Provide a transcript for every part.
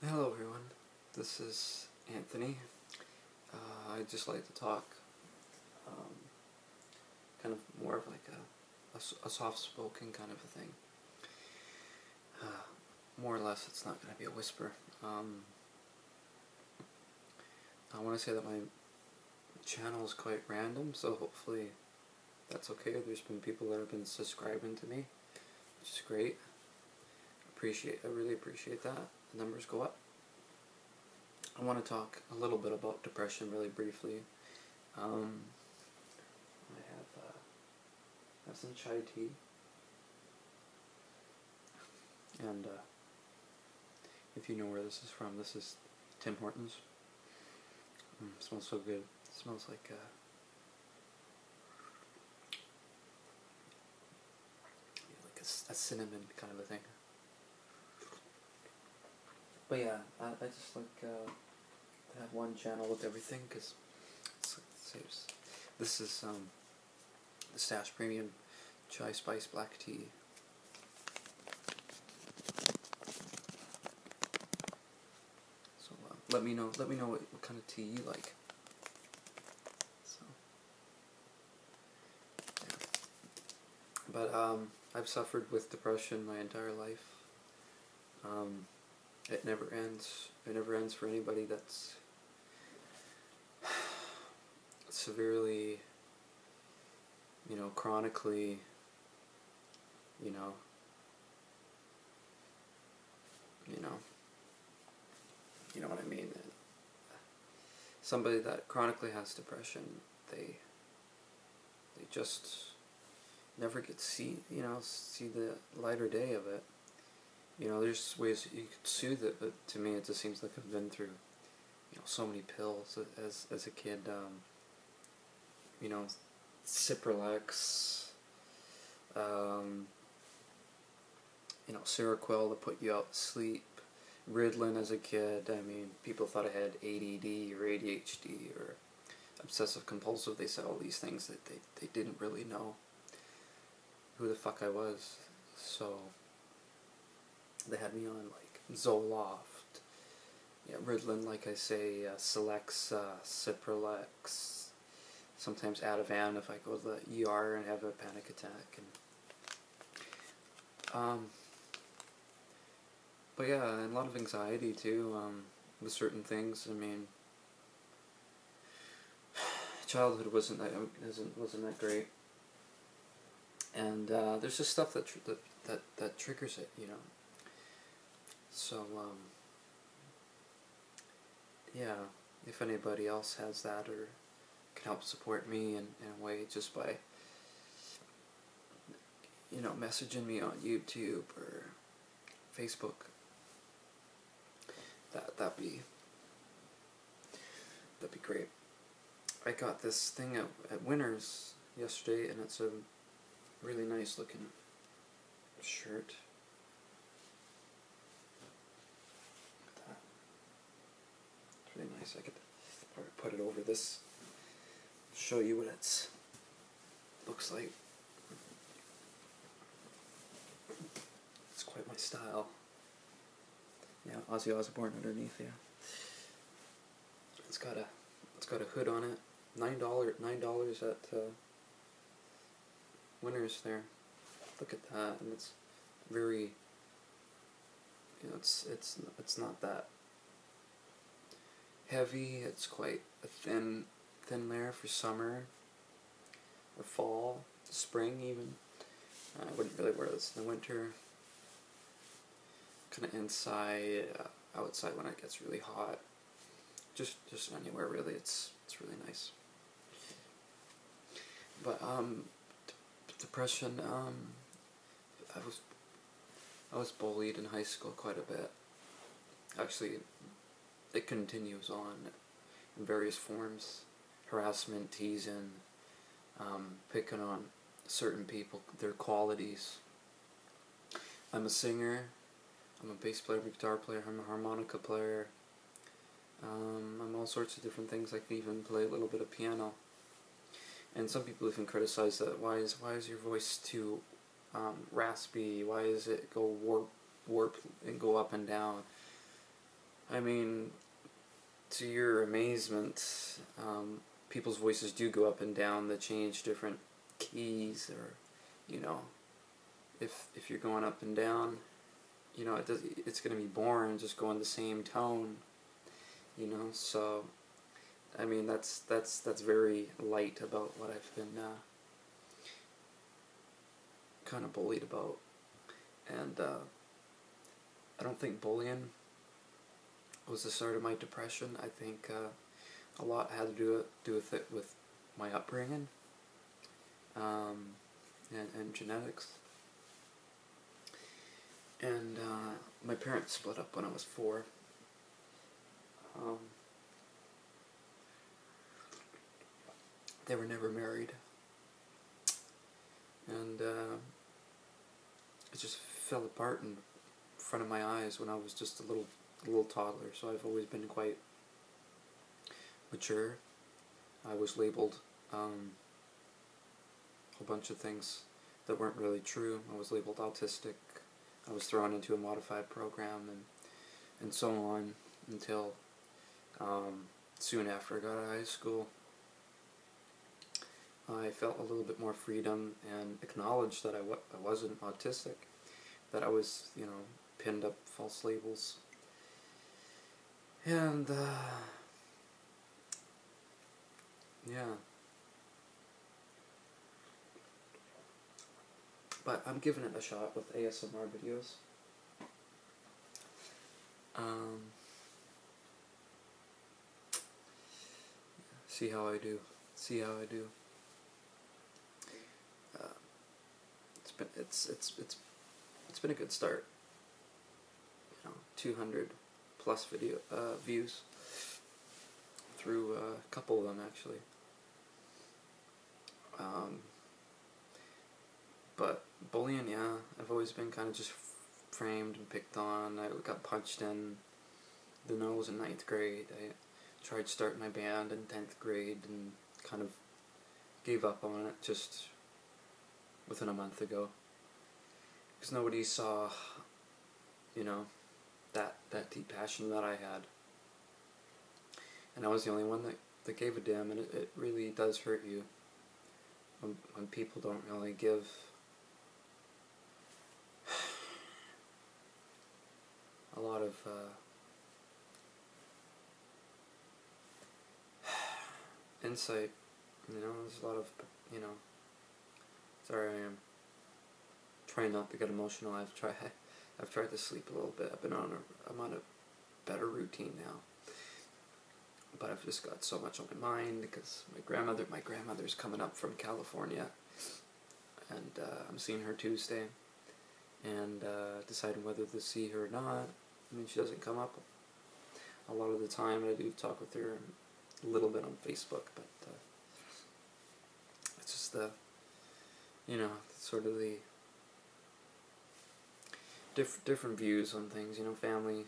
Hello everyone, this is Anthony. I'd just like to talk um, kind of more of like a soft-spoken kind of a thing. More or less, it's not going to be a whisper. I want to say that my channel is quite random, so hopefully that's okay. There's been people that have been subscribing to me, which is great. I really appreciate that. The numbers go up. I want to talk a little bit about depression really briefly. I have some chai tea, and if you know where this is from, this is Tim Hortons. It smells so good. It smells like a cinnamon kind of a thing. But yeah, I just like to have one channel with everything because it saves. This is the Stash Premium Chai Spice Black Tea. So let me know what kind of tea you like. So yeah. But I've suffered with depression my entire life. It never ends. It never ends for anybody that's severely, chronically, you know, you know what I mean. Somebody that chronically has depression, they just never get to see the lighter day of it. There's ways you could soothe it, but to me it just seems like I've been through, so many pills as a kid. Cipralex, Seroquel to put you out to sleep, Ritalin as a kid. I mean, people thought I had ADD or ADHD or obsessive compulsive. They said all these things that they didn't really know who the fuck I was. So they had me on like Zoloft, Ritalin, like I say, Celexa, Cipralex, sometimes Ativan if I go to the ER and have a panic attack. But yeah, and a lot of anxiety too, with certain things. I mean, childhood wasn't that great, and there's just stuff that triggers it, So yeah, if anybody else has that or can help support me in a way just by messaging me on YouTube or Facebook, that'd be great. I got this thing at Winners yesterday, and it's a really nice looking shirt. Look at that. It's really nice. I could probably put it over this, show you what it looks like. It's quite my style. Yeah, Ozzy Osbourne underneath. Yeah, it's got a hood on it. $9 at Winners there. Look at that, and it's very. It's not that heavy. It's quite a thin layer for summer or fall, spring even. I wouldn't really wear this in the winter. Kind of inside, outside when it gets really hot. Just anywhere really. It's really nice. But depression. I was bullied in high school quite a bit. Actually, it continues on in various forms: harassment, teasing, picking on certain people, their qualities. I'm a singer. I'm a bass player, a guitar player, I'm a harmonica player. I'm all sorts of different things. I can even play a little bit of piano. And some people even criticize that. Why is your voice too raspy? Why does it go warp and go up and down? I mean, to your amazement, people's voices do go up and down. They change different keys, or, you know, if you're going up and down, you know, it's going to be boring just going the same tone, you know. So, I mean, that's very light about what I've been kind of bullied about. And I don't think bullying was the start of my depression. I think a lot had to do with it, with my upbringing, and genetics. And my parents split up when I was 4. They were never married. And it just fell apart in front of my eyes when I was just a little toddler. So I've always been quite mature. I was labeled a whole bunch of things that weren't really true. I was labeled autistic. I was thrown into a modified program, and so on, until soon after I got out of high school. I felt a little bit more freedom and acknowledged that I wasn't autistic, that I was, you know, pinned up false labels. And, yeah. But I'm giving it a shot with ASMR videos. See how I do. See how I do. It's been a good start. You know, 200 plus views through a couple of them, actually. But bullying, yeah, I've always been kind of just framed and picked on. I got punched in the nose in 9th grade. I tried starting my band in 10th grade and kind of gave up on it just within a month ago. Because nobody saw, you know, that deep passion that I had. And I was the only one that gave a damn, and it really does hurt you when people don't really give a lot of insight. You know, there's a lot of, you know, sorry, I am trying not to get emotional. I've tried to sleep a little bit. I'm on a better routine now. But I've just got so much on my mind because my grandmother's coming up from California, and I'm seeing her Tuesday, and deciding whether to see her or not. I mean, she doesn't come up a lot of the time. I do talk with her a little bit on Facebook, but it's just you know, sort of the different views on things. You know, family's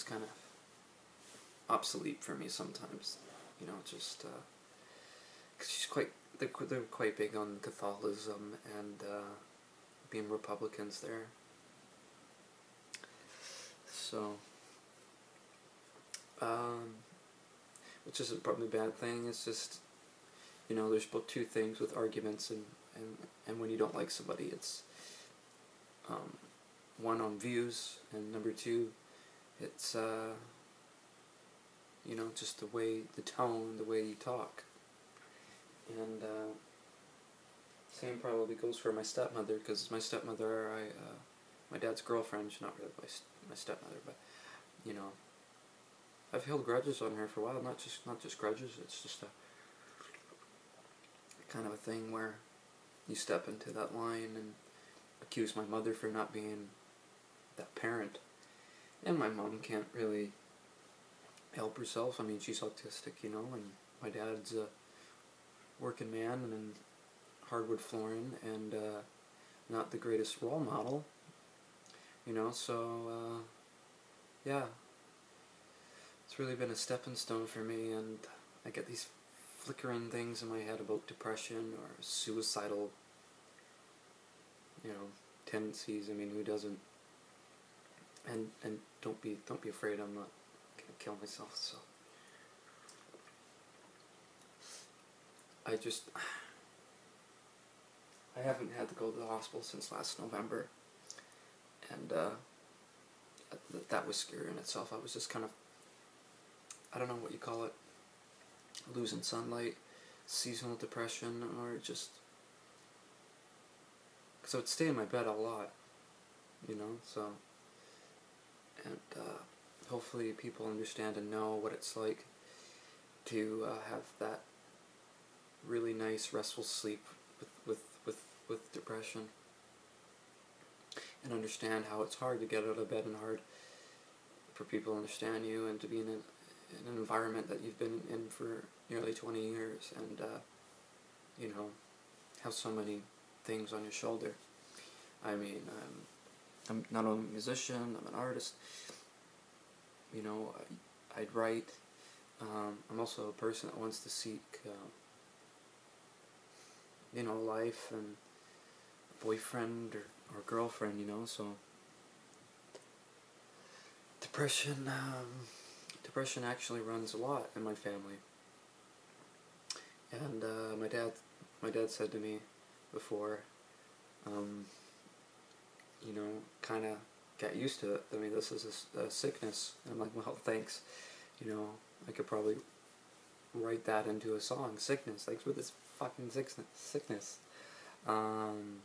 kind of obsolete for me sometimes. You know, just cause she's they're quite big on Catholicism and being Republicans there. So, which isn't probably a bad thing. It's just, you know, there's both two things with arguments and when you don't like somebody. It's one, on views, and number two, it's you know, just the tone, the way you talk. And same probably goes for my stepmother, because my stepmother, my dad's girlfriend, she's not really my stepmother, but, you know, I've held grudges on her for a while. Not just grudges. It's just a kind of a thing where you step into that line and accuse my mother for not being that parent, and my mom can't really help herself. I mean, she's autistic, you know, and my dad's a working man and in hardwood flooring, and not the greatest role model, you know. So yeah, it's really been a stepping stone for me, and I get these flickering things in my head about depression or suicidal, you know, tendencies. I mean, who doesn't? and don't be afraid. I'm not gonna kill myself. So I haven't had to go to the hospital since last November, and that was scary in itself. I was just kind of, I don't know what you call it, losing sunlight, seasonal depression, or just, because I would stay in my bed a lot, you know, so, and hopefully people understand and know what it's like to have that really nice restful sleep with depression, and understand how it's hard to get out of bed and hard for people to understand you and to be in an environment that you've been in for nearly 20 years and you know, have so many things on your shoulder. I mean, I'm not only a musician, I'm an artist, you know, I'd write, I'm also a person that wants to seek you know, life and a boyfriend or girlfriend, you know, so depression actually runs a lot in my family. And my dad said to me before, you know, kind of get used to it. I mean, this is a sickness. And I'm like, well, thanks. You know, I could probably write that into a song, sickness. Like, with this fucking sickness. And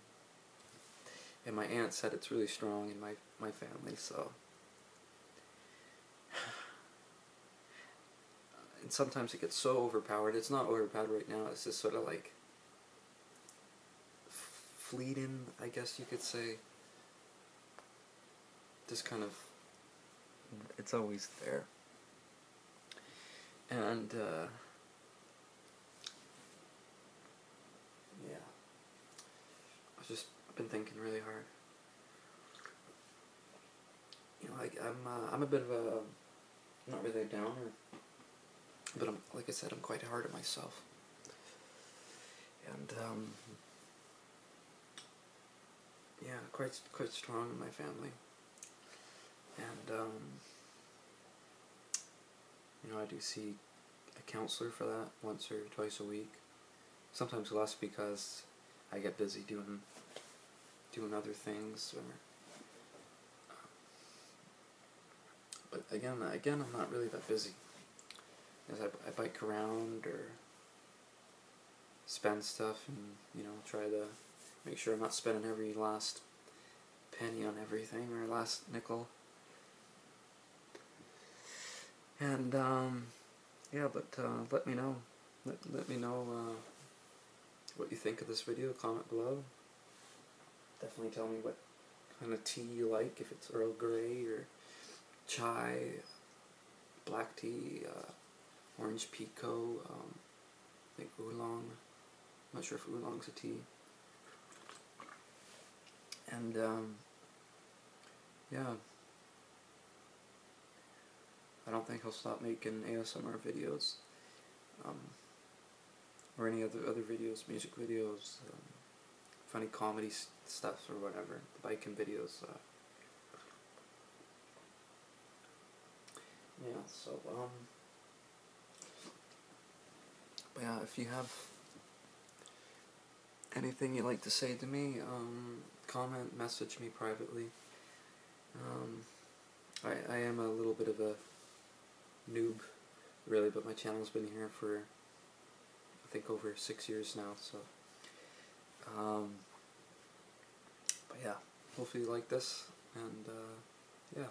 my aunt said it's really strong in my family, so. And sometimes it gets so overpowered. It's not overpowered right now, it's just sort of like fleeting, I guess you could say. Just kind of, it's always there. And yeah, I've been thinking really hard. You know, like I'm a bit of a, not really a downer, but like I said, I'm quite hard on myself. And yeah, quite strong in my family. And you know, I do see a counselor for that once or twice a week. Sometimes less because I get busy doing other things, or but again, I'm not really that busy. As I bike around or spend stuff, and you know, try to make sure I'm not spending every last penny on everything or last nickel. And yeah, but let me know. Let me know what you think of this video. Comment below. Definitely tell me what kind of tea you like. If it's Earl Grey or chai, black tea, orange pekoe, I think oolong. I'm not sure if oolong's a tea. And yeah, I don't think I'll stop making ASMR videos, or any other videos, music videos, funny comedy stuff or whatever, the biking videos. Yeah, so but yeah, if you have anything you'd like to say to me, comment, message me privately. I am a little bit of a noob, really, but my channel's been here for, I think, over 6 years now, so, but yeah, hopefully you like this, and, yeah,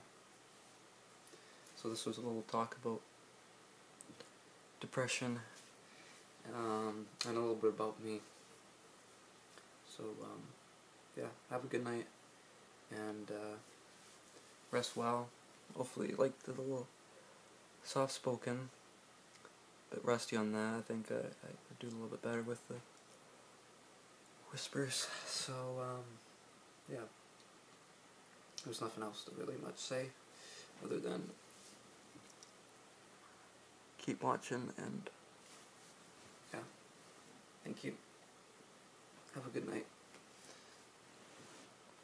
so this was a little talk about depression, and a little bit about me, so, yeah, have a good night, and, rest well. Hopefully you like the little soft-spoken, bit rusty on that. I think I could do a little bit better with the whispers. So, yeah. There's nothing else to really much say, other than keep watching, and yeah. Thank you. Have a good night.